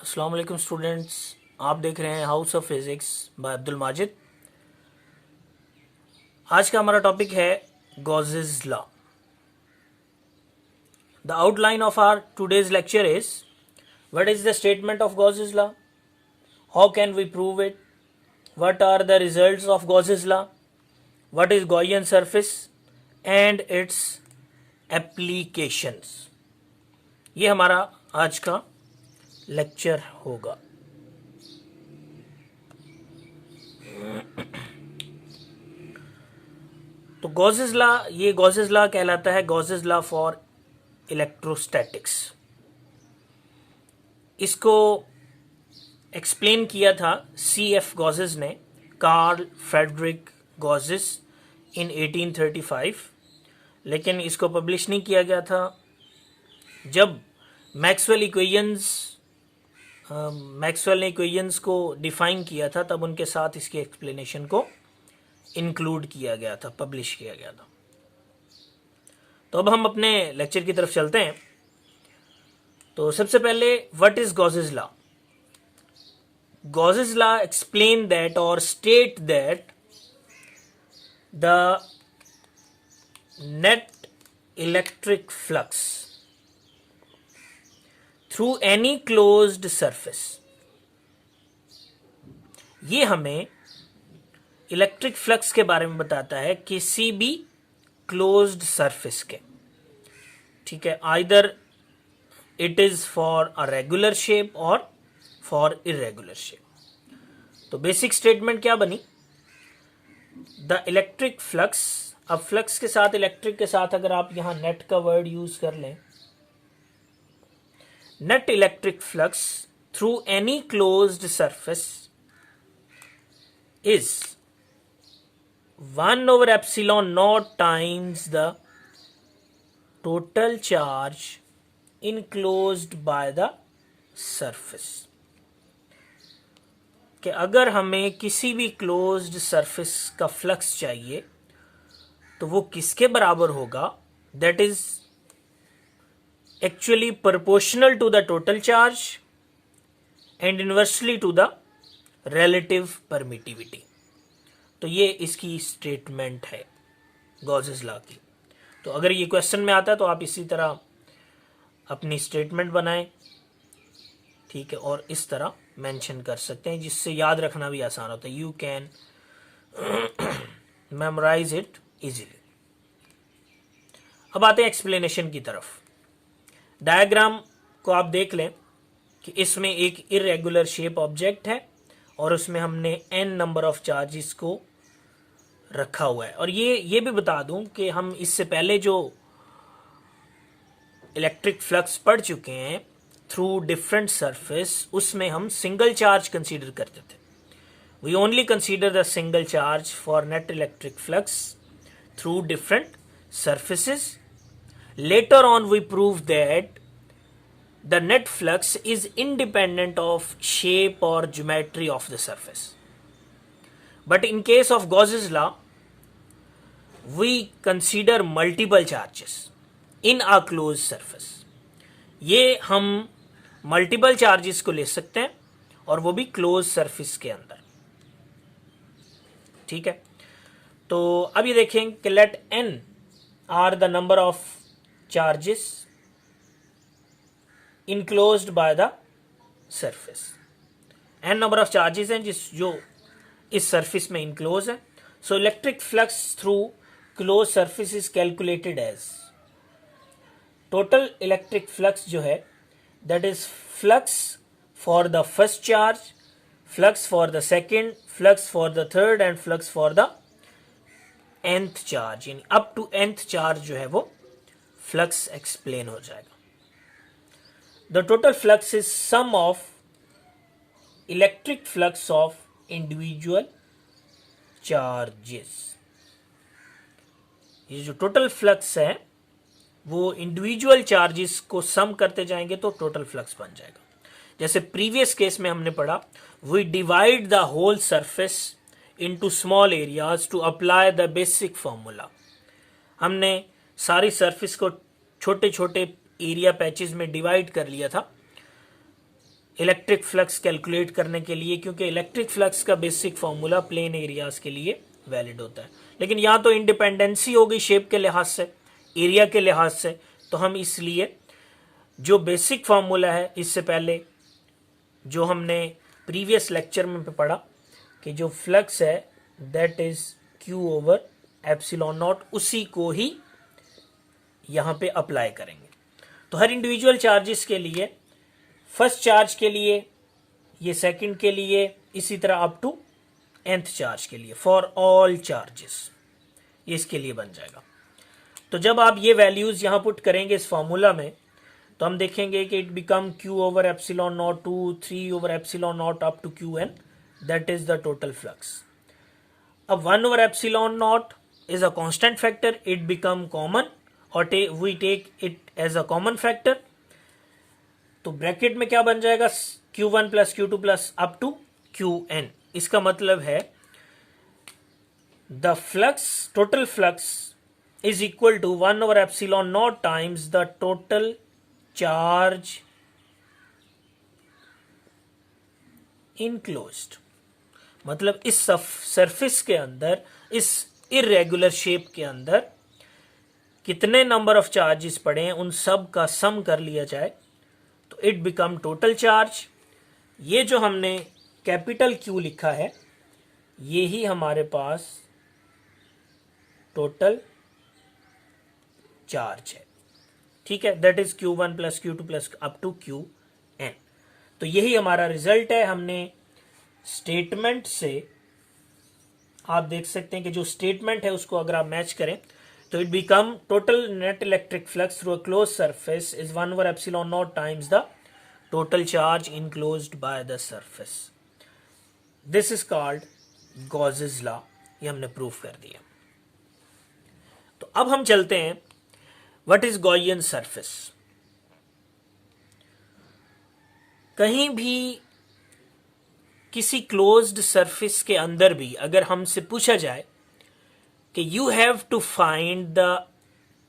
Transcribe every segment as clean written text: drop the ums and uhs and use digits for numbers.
अस्सलाम वालेकुम स्टूडेंट्स, आप देख रहे हैं house of physics by Abdul Majid. आज का हमारा टॉपिक है Gauss's law. The outline of our today's lecture is what is the statement of Gauss's law, how can we prove it, what are the results of Gauss's law, what is Gaussian surface and its applications. ये हमारा आज का lecture होगा। तो Gauss's law, ये Gauss's law कहलाता है Gauss's law for electrostatics. इसको एक्सप्लेन किया था C.F. गॉसेस ने, कार्ल फ्रेडरिक गॉसेस इन 1835, लेकिन इसको पब्लिश नहीं किया गया था। जब मैक्सवेल ने इक्वेशंस को डिफाइन किया था तब उनके साथ इसकी एक्सप्लेनेशन को इंक्लूड किया गया था, पब्लिश किया गया था। तो अब हम अपने लेक्चर की तरफ चलते हैं। तो सबसे पहले what is Gauss's law. Gauss's law explain that और state that the net electric flux through any closed surface, ये हमें इलेक्ट्रिक फ्लक्स के बारे में बताता है किसी भी क्लोज्ड सरफेस के। ठीक है, either it is for a regular shape और फॉर इरेगुलर शेप। तो बेसिक स्टेटमेंट क्या बनी, द इलेक्ट्रिक फ्लक्स। अब फ्लक्स के साथ, इलेक्ट्रिक के साथ अगर आप यहां नेट का वर्ड यूज कर लें, net electric flux through any closed surface is 1 over epsilon naught times the total charge enclosed by the surface। कि अगर हमें किसी भी क्लोज्ड सरफेस का फ्लक्स चाहिए तो वो किसके बराबर होगा, that is actually proportional to the total charge and inversely to the relative permittivity. तो ये इसकी स्टेटमेंट है गॉसेस लॉ की। तो अगर ये क्वेश्चन में आता है तो आप इसी तरह अपनी स्टेटमेंट बनाएं, ठीक है, और इस तरह मेंशन कर सकते हैं जिससे याद रखना भी आसान होता है। You can memorize it easily. अब आते हैं एक्सप्लेनेशन की तरफ। डायग्राम को आप देख लें कि इसमें एक इरेगुलर शेप ऑब्जेक्ट है और उसमें हमने n नंबर ऑफ चार्जेस को रखा हुआ है। और ये भी बता दूं कि हम इससे पहले जो इलेक्ट्रिक फ्लक्स पढ़ चुके हैं थ्रू डिफरेंट सरफेस, उसमें हम सिंगल चार्ज कंसीडर करते थे। We only consider the single charge for net electric flux through different surfaces. Later on we proved that the net flux is independent of shape or geometry of the surface. But in case of Gauss's law, we consider multiple charges in a closed surface. ये हम multiple charges को ले सकते हैं और वो भी close surface के अंदर। ठीक है, तो अब ये देखें कि let n are the number of charges enclosed by the surface. n number of charges हैं जो इस सरफेस में इनक्लोज है। So electric flux through close surface is calculated as total electric flux जो है, that is flux for the first charge, flux for the second, flux for the third and flux for the nth charge. यानी up to nth charge जो है वो flux explain हो जाएगा। The total flux is sum of electric flux of individual charges. ये जो total flux है वो इंडिविजुअल चार्जेस को सम करते जाएंगे तो टोटल फ्लक्स बन जाएगा। जैसे प्रीवियस केस में हमने पढ़ा, we divide the whole surface into small areas to apply the basic formula. हमने सारी सरफेस को छोटे छोटे एरिया पैचेस में डिवाइड कर लिया था इलेक्ट्रिक फ्लक्स कैलकुलेट करने के लिए, क्योंकि इलेक्ट्रिक फ्लक्स का बेसिक फॉर्मूला प्लेन एरियाज के लिए वैलिड होता है। लेकिन यहाँ तो इंडिपेंडेंसी हो गई शेप के लिहाज से, एरिया के लिहाज से, तो हम इसलिए जो बेसिक फॉर्मूला है, इससे पहले जो हमने प्रीवियस लेक्चर में पढ़ा कि जो फ्लक्स है that is Q over epsilon not, उसी को ही यहाँ पे अप्लाई करेंगे। तो हर इंडिविजुअल चार्जेस के लिए, फर्स्ट चार्ज के लिए, ये सेकंड के लिए, इसी तरह अप टू nth चार्ज के लिए, फॉर ऑल चार्जेस, ये इसके लिए बन जाएगा। तो जब आप ये वैल्यूज यहां पुट करेंगे इस फॉर्मूला में, तो हम देखेंगे कि it become q over epsilon nought to 3 over epsilon nought up to qn, that is the total flux. अब 1 over epsilon nought is a constant factor, it become common, और we take it as a common factor. तो bracket में क्या बन जाएगा, q1 plus q2 plus up to qn। इसका मतलब है the flux, total flux is equal to 1 over epsilon not times the total charge enclosed. मतलब इस सरफेस के अंदर, इस इर्रेगुलर शेप के अंदर कितने नंबर ऑफ चार्जेस पड़े हैं, उन सब का सम कर लिया जाए तो इट बिकम टोटल चार्ज। ये जो हमने कैपिटल Q लिखा है, ये ही हमारे पास टोटल चार्ज है, ठीक है, that is Q1 plus Q2 plus up to Qn। तो यही हमारा रिजल्ट है। हमने स्टेटमेंट से, आप देख सकते हैं कि जो स्टेटमेंट है उसको अगर आप मैच करें तो it become total net electric flux through a close surface is 1 over epsilon not times the total charge enclosed by the surface. This is called Gauss's law, ये हमने प्रूफ कर दिया। तो अब हम चलते हैं, व्हाट इज गॉसियन सरफेस। कहीं भी किसी क्लोज्ड सरफेस के अंदर भी अगर हमसे पूछा जाए कि you have to find the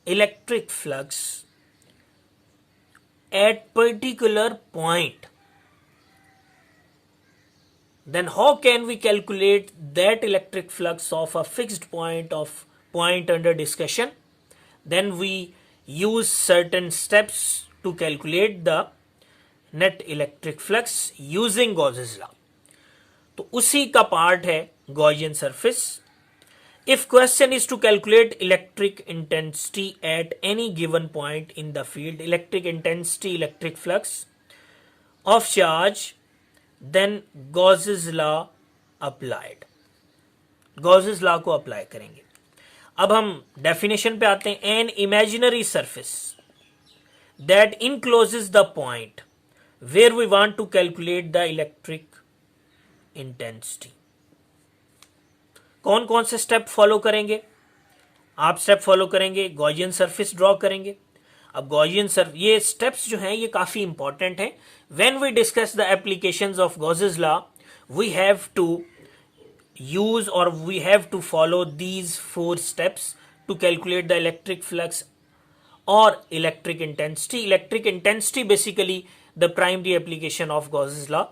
electric flux at particular point, then how can we calculate that electric flux of a fixed point under discussion? Then we use certain steps to calculate the net electric flux using Gauss's law. तो उसी का part है Gaussian surface. If question is to calculate electric intensity at any given point in the field, electric intensity, electric flux of charge, then Gauss's law applied. Gauss's law को apply करेंगे। अब हम definition पे आते हैं। An imaginary surface that encloses the point where we want to calculate the electric intensity. कौन कौन से स्टेप फॉलो करेंगे? आप स्टेप फॉलो करेंगे, गॉसियन सरफेस ड्रॉ करेंगे। अब गॉसियन ये स्टेप्स जो हैं ये काफी इंपॉर्टेंट हैं। When we discuss the applications of Gauss's law, we have to use और we have to follow these 4 steps to calculate the electric flux और electric intensity. Electric intensity basically the primary application of Gauss's law,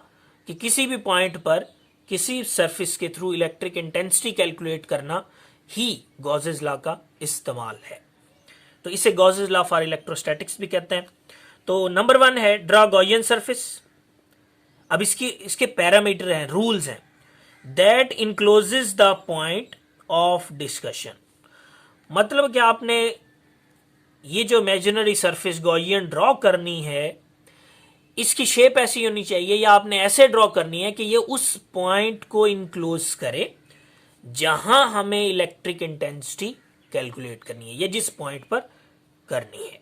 कि किसी भी point पर किसी surface के through electric intensity calculate करना ही Gauss's law का इस्तेमाल है। तो इसे गॉसेस लॉ फॉर इलेक्ट्रोस्टैटिक्स भी कहते हैं। तो नंबर 1 है ड्रॉ गॉसियन सरफेस। अब इसके पैरामीटर हैं, रूल्स हैं। That encloses the point of discussion. मतलब कि आपने ये जो इमेजिनरी सरफेस गॉसियन ड्रॉ करनी है, इसकी शेप ऐसी होनी चाहिए या आपने ऐसे ड्रॉ करनी है कि ये उस पॉइंट को इनक्लोज करे जहां हमें इलेक्ट्रिक इंटेंसिटी कैलकुलेट करनी है, या जिस पॉइंट पर करनी है,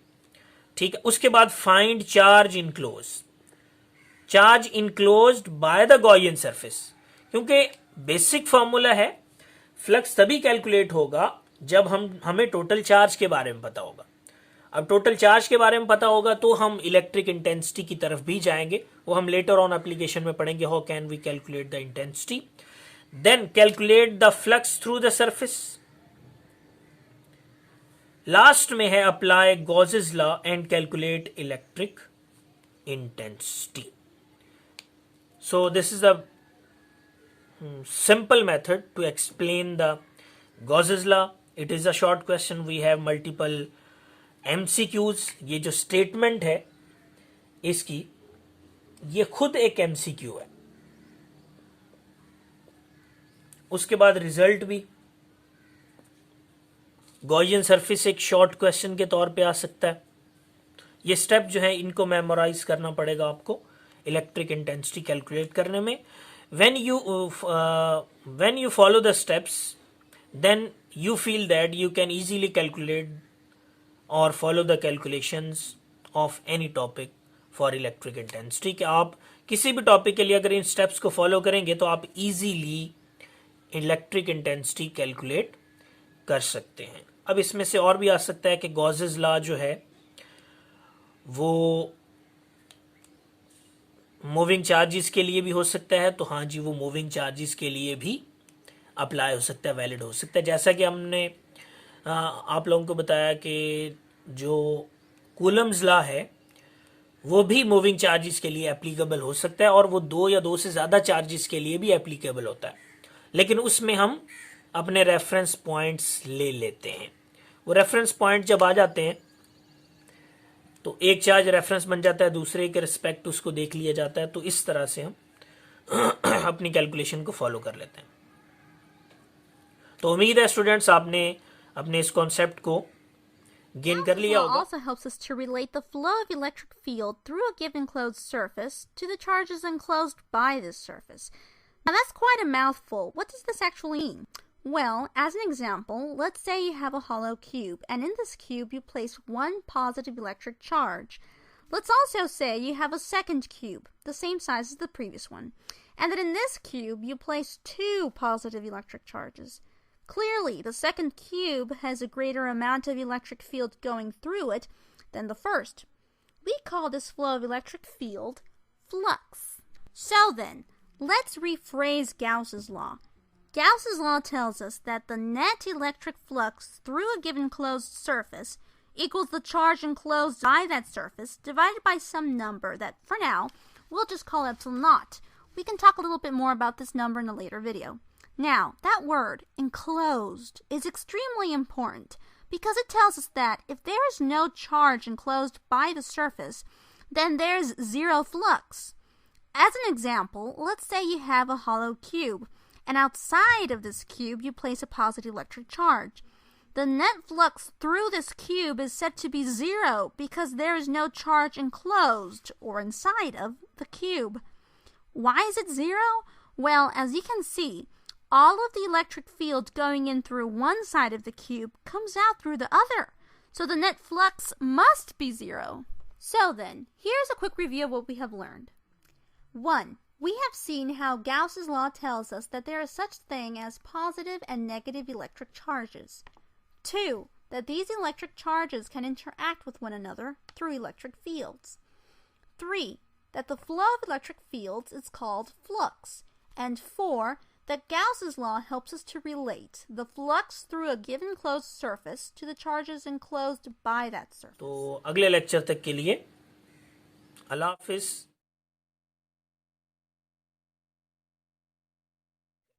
ठीक है। उसके बाद find charge enclose. Charge enclosed by the Gaussian surface, क्योंकि बेसिक फॉर्मूला है फ्लक्स तभी कैलकुलेट होगा जब हमें टोटल चार्ज के बारे में पता होगा। अब टोटल चार्ज के बारे में पता होगा तो हम इलेक्ट्रिक इंटेंसिटी की तरफ भी जाएंगे, वो हम लेटर ऑन एप्लीकेशन में पढ़ेंगे, how can we calculate the intensity. Then calculate the flux through the surface. Last में है apply Gauss's law and calculate electric intensity. So this is the simple method to explain the Gauss's law. It is a short question. We have multiple MCQs. ये जो statement है इसकी, ये खुद एक MCQ है. उसके बाद रिजल्ट भी गॉसियन सरफेस एक शॉर्ट क्वेश्चन के तौर पे आ सकता है. ये स्टेप जो है इनको मेमोराइज करना पड़ेगा आपको इलेक्ट्रिक इंटेंसिटी कैलकुलेट करने में. when you follow the steps, then you feel that you can easily calculate or follow the calculations of any topic for electric intensity. कि आप किसी भी टॉपिक के लिए अगर इन स्टेप्स को फॉलो करेंगे तो आप इजीली इलेक्ट्रिक इंटेंसिटी कैलकुलेट कर सकते हैं. अब इसमें से और भी आ सकता है कि गॉसेस लॉ जो है वो मूविंग चार्जेस के लिए भी हो सकता है. तो हाँ जी, वो मूविंग चार्जेस के लिए भी अप्लाई हो सकता है, वैलिड हो सकता है. जैसा कि हमने आप लोगों को बताया कि जो कूलम्स लॉ है वो भी मूविंग चार्जेस के लिए एप्लीकेबल हो सकता है और वो 2 या 2 से ज़्यादा चार्जेस के लिए भी एप्लीकेबल होता है. लेकिन उसमें हम अपने रेफरेंस पॉइंट्स ले लेते हैं. वो रेफरेंस पॉइंट जब आ जाते हैं तो एक चार्ज रेफरेंस बन जाता है, दूसरे के रिस्पेक्ट उसको देख लिया जाता है. तो इस तरह से हम अपनी कैलकुलेशन को फॉलो कर लेते हैं. तो उम्मीद है स्टूडेंट्स आपने अपने इस कॉन्सेप्ट को गेन कर लिया होगा. Also helps us to relate the flow of electric field through a given closed surface to the charges enclosed by this surface. Now that's quite a mouthful. What does this actually mean? Well, as an example, let's say you have a hollow cube, and in this cube you place one positive electric charge. Let's also say you have a second cube, the same size as the previous one, and that in this cube you place 2 positive electric charges. Clearly, the second cube has a greater amount of electric field going through it than the first. We call this flow of electric field flux. So then, let's rephrase Gauss's law. Gauss's law tells us that the net electric flux through a given closed surface equals the charge enclosed by that surface divided by some number that, for now, we'll just call epsilon naught. We can talk a little bit more about this number in a later video. Now, that word, enclosed, is extremely important because it tells us that if there is no charge enclosed by the surface, then there's 0 flux. As an example, let's say you have a hollow cube, and outside of this cube you place a positive electric charge. The net flux through this cube is said to be 0 because there is no charge enclosed or inside of the cube. Why is it 0? Well, as you can see, all of the electric field going in through one side of the cube comes out through the other, so the net flux must be 0. So then, here's a quick review of what we have learned. 1. We have seen how Gauss's law tells us that there is such thing as positive and negative electric charges. 2. That these electric charges can interact with one another through electric fields. 3. That the flow of electric fields is called flux. And 4. That Gauss's law helps us to relate the flux through a given closed surface to the charges enclosed by that surface. तो अगले lecture तक के लिए अल्लाह हाफिज़.